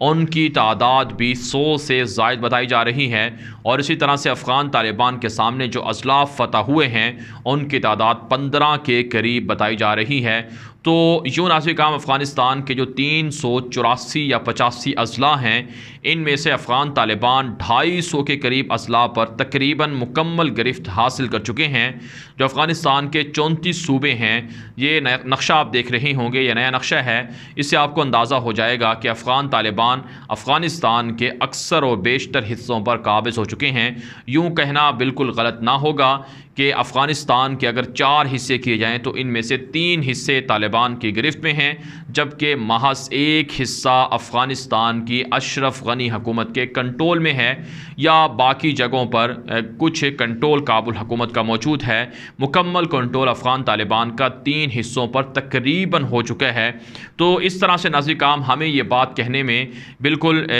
ان کی تعداد بھی 100 سے زائد بتائی جا رہی ہے، اور اسی طرح سے افغان طالبان کے سامنے جو اضلاع فتح ہوئے ہیں ان کی تعداد 15 کے قریب بتائی جا رہی ہے۔ تو یوں ناظرین کرام افغانستان کے جو 384 یا 85 اضلاع ہیں، ان میں سے افغان طالبان 250 کے قریب اضلاع پر تقریباً مکمل گرفت حاصل کر چکے ہیں۔ جو افغانستان کے 34 صوبے ہیں، یہ نقشہ آپ دیکھ رہے ہوں گے، یہ نیا نقشہ ہے، اس سے آپ کو اندازہ ہو جائے گا کہ افغان طالبان افغانستان کے اکثر و بیشتر حصوں پر قابض ہو چکے ہیں۔ یوں کہنا بالکل غلط نہ ہوگا کہ افغانستان کے اگر 4 حصے کیے جائیں تو ان میں سے 3 حصے طالبان کی گرفت میں ہیں، جبکہ محض 1 حصہ افغانستان کی اشرف غنی حکومت کے کنٹرول میں ہے، یا باقی جگہوں پر کچھ کنٹرول کابل حکومت کا موجود ہے۔ مکمل کنٹرول افغان طالبان کا 3 حصوں پر تقریباً ہو چکا ہے۔ تو اس طرح سے ناظرین کرام ہمیں یہ بات کہنے میں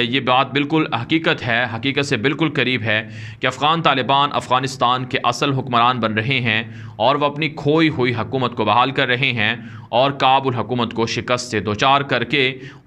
یہ بات بالکل حقیقت ہے، حقیقت سے بالکل قریب ہے کہ افغان طالبان افغانستان کے اصل حکمران بن رہے ہیں، اور وہ اپنی کھوئی ہوئی حکومت کو بحال کر رہے ہیں، اور کابل حکومت کو شکست سے دوچار کر کے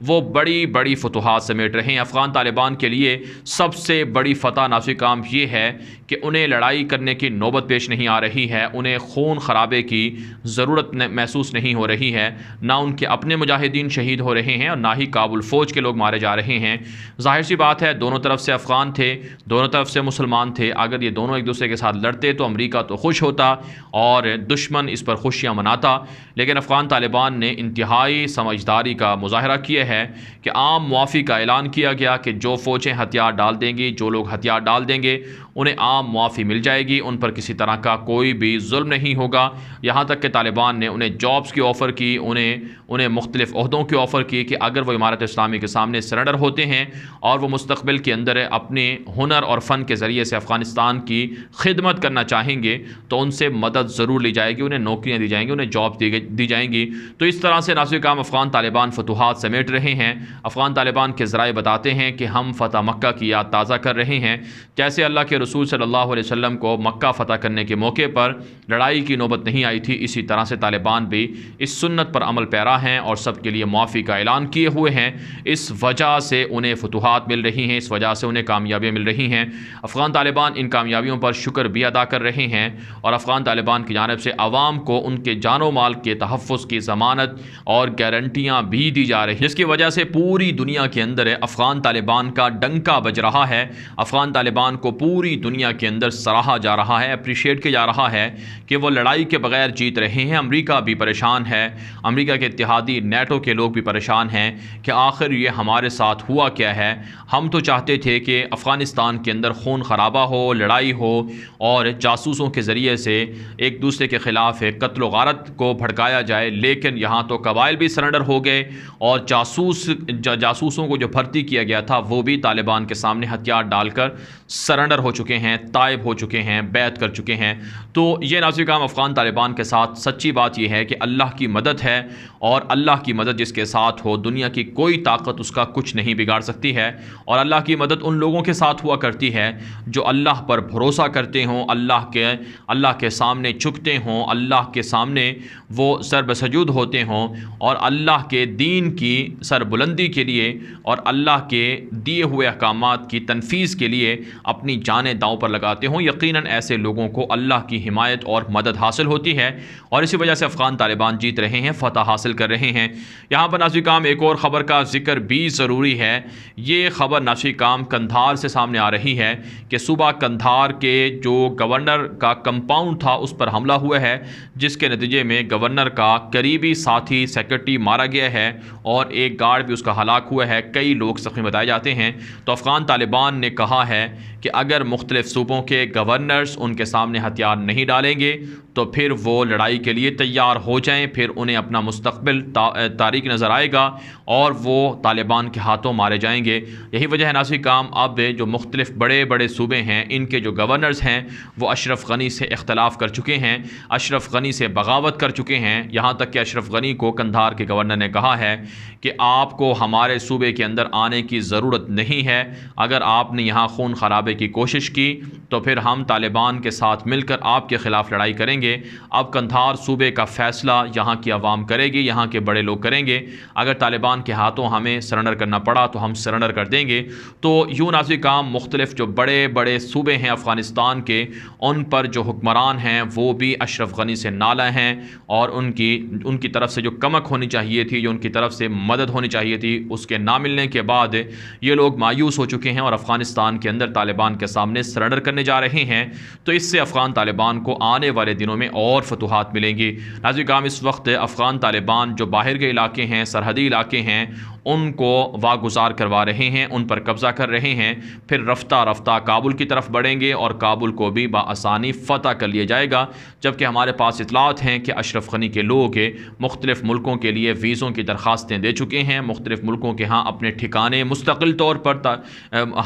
وہ بڑی بڑی فتوحات سمیٹ رہے ہیں۔ افغان طالبان کے لیے سب سے بڑی فتح ناظرین کرام یہ ہے کہ انہیں لڑائی کرنے کی نوبت پیش نہیں آ رہی ہے، انہیں خون خرابے کی ضرورت محسوس نہیں ہو رہی ہے، نہ ان کے اپنے مجاہدین شہید ہو رہے ہیں اور نہ ہی کابل فوج کے لوگ مارے جا رہے ہیں۔ ظاہر سی بات ہے دونوں طرف سے افغان تھے، دونوں طرف سے مسلمان تھے، اگر یہ دونوں ایک دوسرے کے ساتھ لڑتے تو امریکہ تو خوش ہوتا اور دشمن اس پر خوشیاں مناتا، لیکن افغان طالبان نے انتہائی سمجھداری کا مظاہرہ کیا ہے کہ عام معافی کا اعلان کیا گیا کہ جو فوجیں ہتھیار ڈال دیں گی، جو لوگ ہتھیار ڈال دیں گے انہیں عام معافی مل جائے گی، ان پر کسی طرح کا کوئی بھی ظلم نہیں ہوگا۔ یہاں تک کہ طالبان نے انہیں جابز کی آفر کی، انہیں مختلف عہدوں کی آفر کی کہ اگر وہ امارت اسلامی کے سامنے سرنڈر ہوتے ہیں اور وہ مستقبل کے اندر اپنے ہنر اور فن کے ذریعے سے افغانستان کی خدمت کرنا چاہیں گے تو ان سے مدد ضرور لی جائے گی، انہیں نوکریاں دی جائیں گی، انہیں جاب دی جائیں گی۔ تو اس طرح سے ناظرین کرام افغان طالبان فتوحات سمیٹ رہے ہیں۔ افغان طالبان کے ذرائع بتاتے ہیں کہ ہم فتح مکہ کی یاد تازہ کر رہے ہیں، جیسے اللہ کے رسول صلی اللہ علیہ وسلم کو مکہ فتح کرنے کے موقع پر لڑائی کی نوبت نہیں آئی تھی، اسی طرح سے طالبان بھی اس سنت پر عمل پیرا ہیں اور سب کے لیے معافی کا اعلان کیے ہوئے ہیں۔ اس وجہ سے انہیں فتوحات مل رہی ہیں، اس وجہ سے انہیں کامیابیاں مل رہی ہیں۔ افغان طالبان ان کامیابیوں پر شکر بھی ادا کر رہے ہیں، اور افغان طالبان کی جانب سے عوام کو ان کے جان و مال کے تحفظ کی ضمانت اور گارنٹیاں بھی دی جا رہی ہیں، جس کی وجہ سے پوری دنیا کے اندر افغان طالبان کا ڈنکا بج رہا ہے۔ افغان طالبان کو پوری دنیا کے اندر سراہا جا رہا ہے، اپریشیٹ کیا جا رہا ہے کہ وہ لڑائی کے بغیر جیت رہے ہیں۔ امریکہ بھی پریشان ہے، امریکہ کے اتحادی نیٹو کے لوگ بھی پریشان ہیں کہ آخر یہ ہمارے ساتھ ہوا کیا ہے۔ ہم تو چاہتے تھے کہ افغانستان کے اندر خون خرابہ ہو، لڑائی ہو، اور جاسوسوں کے ذریعے سے ایک دوسرے کے خلاف قتل و غارت کو بھڑکایا جائے، لیکن یہاں تو قبائل بھی سرنڈر ہو گئے، اور جاسوسوں کو جو بھرتی کیا گیا تھا وہ بھی طالبان کے سامنے ہتھیار ڈال کر سرنڈر ہو چکے ہیں، تائب ہو چکے ہیں، بیعت کر چکے ہیں۔ تو یہ ناظرین کرام افغان طالبان کے ساتھ سچی بات یہ ہے کہ اللہ کی مدد ہے، اور اللہ کی مدد جس کے ساتھ ہو دنیا کی کوئی طاقت اس کا کچھ نہیں بگاڑ سکتی ہے، اور اللہ کی مدد ان لوگوں کے ساتھ ہوا کرتی ہے جو اللہ پر بھروسہ کرتے ہوں، اللہ کے سامنے جھکتے ہوں، اللہ کے سامنے وہ سر بسجود ہوتے ہوں، اور اللہ کے دین کی سربلندی کے لیے اور اللہ کے دیے ہوئے احکامات کی تنفیذ کے لیے اپنی جانیں داؤں پر لگاتے ہوں۔ یقیناً ایسے لوگوں کو اللہ کی حمایت اور مدد حاصل ہوتی ہے، اور اسی وجہ سے افغان طالبان جیت رہے ہیں، فتح حاصل کر رہے ہیں۔ یہاں پر ناظرین کرام ایک اور خبر کا ذکر بھی ضروری ہے۔ یہ خبر ناظرین کرام قندھار سے سامنے آ رہی ہے کہ صوبہ قندھار کے جو گورنر کا کمپاؤنڈ تھا اس پر حملہ ہوا ہے، جس کے نتیجے میں گورنر کا قریبی ساتھی سیکرٹری مارا گیا ہے، اور ایک گارڈ بھی اس کا ہلاک ہوا ہے، کئی لوگ زخمی بتائے جاتے ہیں۔ تو افغان طالبان نے کہا ہے کہ اگر مختلف صوبوں کے گورنرز ان کے سامنے ہتھیار نہیں ڈالیں گے تو پھر وہ لڑائی کے لیے تیار ہو جائیں، پھر انہیں اپنا مستقبل تاریک نظر آئے گا اور وہ طالبان کے ہاتھوں مارے جائیں گے۔ یہی وجہ ہے ناظرین کرام اب جو مختلف بڑے بڑے صوبے ہیں ان کے جو گورنرز ہیں وہ اشرف غنی غنی سے اختلاف کر چکے ہیں، اشرف غنی سے بغاوت کر چکے ہیں، یہاں تک کہ اشرف غنی کو قندھار کے گورنر نے کہا ہے کہ آپ کو ہمارے صوبے کے اندر آنے کی ضرورت نہیں ہے، اگر آپ نے یہاں خون خرابے کی کوشش کی تو پھر ہم طالبان کے ساتھ مل کر آپ کے خلاف لڑائی کریں گے۔ اب قندھار صوبے کا فیصلہ یہاں کی عوام کرے گی، یہاں کے بڑے لوگ کریں گے، اگر طالبان کے ہاتھوں ہمیں سرنڈر کرنا پڑا تو ہم سرنڈر کر دیں گے۔ تو یوں ناظرین کرام مختلف جو بڑے بڑے صوبے ہیں افغانستان کے، ان پر جو حکمران ہیں وہ بھی اشرف غنی سے نالاں ہیں، اور ان کی طرف سے جو کمک ہونی چاہیے تھی، جو ان کی طرف سے مدد ہونی چاہیے تھی، اس کے نہ ملنے کے بعد یہ لوگ مایوس ہو چکے ہیں اور افغانستان کے اندر طالبان کے سامنے سرنڈر کرنے جا رہے ہیں۔ تو اس سے افغان طالبان کو آنے والے دنوں میں اور فتوحات ملیں گی۔ ناظرین کرام اس وقت افغان طالبان جو باہر کے علاقے ہیں، سرحدی علاقے ہیں، ان کو واگزار کروا رہے ہیں، ان پر قبضہ کر رہے ہیں، پھر رفتہ رفتہ کابل کی طرف بڑھیں گے اور کابل کو بھی بآسانی فتح کر لیا جائے گا۔ جبکہ ہمارے پاس اطلاعات ہیں کہ اشرف غنی کے لوگ مختلف ملکوں کے لیے ویزوں کی درخواستیں دے چکے ہیں، مختلف ملکوں کے ہاں اپنے ٹھکانے مستقل طور پر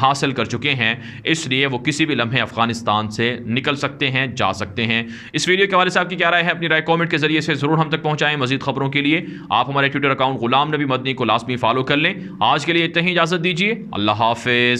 حاصل کر چکے ہیں، اس لیے وہ کسی بھی لمحے افغانستان سے نکل سکتے ہیں، جا سکتے ہیں۔ اس ویڈیو کے حوالے سے آپ کی کیا رائے ہے؟ اپنی رائے کامنٹ کے ذریعے سے ضرور ہم تک پہنچائیں۔ مزید خبروں کے لیے آپ ہمارے ٹویٹر اکاؤنٹ غلام نبی مدنی کو لازمی فالو کر لیں۔ آج کے لیے اتنا ہی، اجازت دیجیے، اللہ حافظ۔